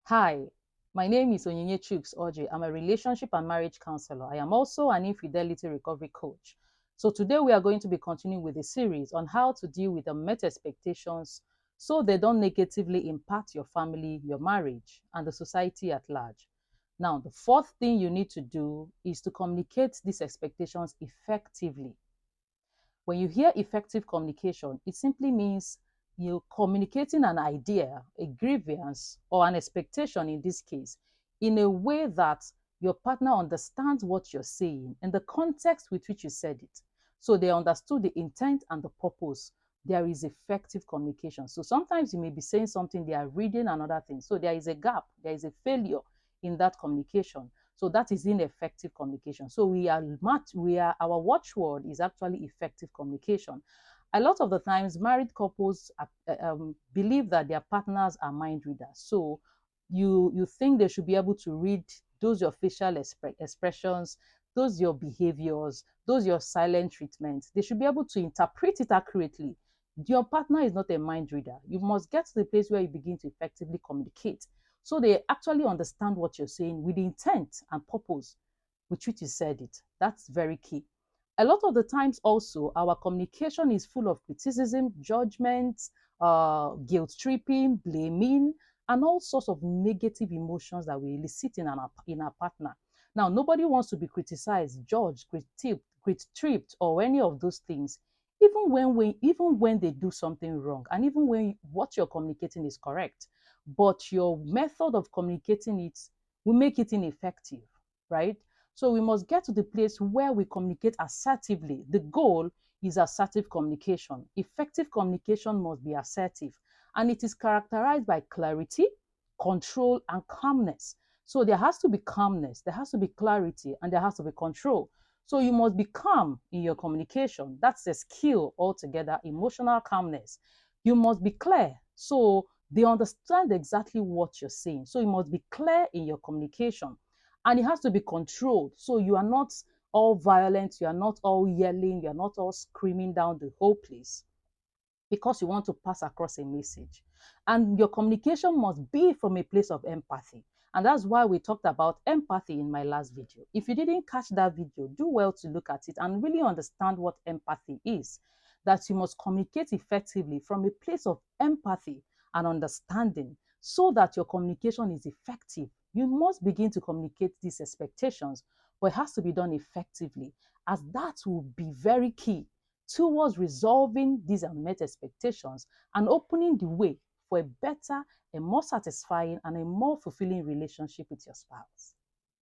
Hi, my name is Onyinye Chooks Oji. I'm a relationship and marriage counselor. I am also an infidelity recovery coach. So today we are going to be continuing with a series on how to deal with unmet expectations so they don't negatively impact your family, your marriage, and the society at large. Now, the fourth thing you need to do is to communicate these expectations effectively. When you hear effective communication, it simply means you're communicating an idea, a grievance, or an expectation in this case, in a way that your partner understands what you're saying and the context with which you said it. So they understood the intent and the purpose. There is effective communication. So sometimes you may be saying something, they are reading another thing. So there is a gap, there is a failure in that communication. So that is ineffective communication. So our watchword is actually effective communication. A lot of the times, married couples believe that their partners are mind readers. So you think they should be able to read those your facial expressions, those your behaviors, those your silent treatments. They should be able to interpret it accurately. Your partner is not a mind reader. You must get to the place where you begin to effectively communicate so they actually understand what you're saying with the intent and purpose with which you said it. That's very key. A lot of the times, also, our communication is full of criticism, judgment, guilt tripping, blaming, and all sorts of negative emotions that we elicit in our partner. Now, nobody wants to be criticized, judged, tripped, or any of those things. Even when they do something wrong, and even when what you're communicating is correct, but your method of communicating it will make it ineffective, right? So we must get to the place where we communicate assertively. The goal is assertive communication. Effective communication must be assertive, and it is characterized by clarity, control, and calmness. So there has to be calmness, there has to be clarity, and there has to be control. So you must be calm in your communication. That's a skill altogether, emotional calmness. You must be clear. So they understand exactly what you're saying. So you must be clear in your communication. And it has to be controlled. So you are not all violent, you are not all yelling, you are not all screaming down the whole place because you want to pass across a message. And your communication must be from a place of empathy. And that's why we talked about empathy in my last video. If you didn't catch that video, do well to look at it and really understand what empathy is. That you must communicate effectively from a place of empathy and understanding so that your communication is effective. You must begin to communicate these expectations, but it has to be done effectively, as that will be very key towards resolving these unmet expectations and opening the way for a better, a more satisfying, and a more fulfilling relationship with your spouse.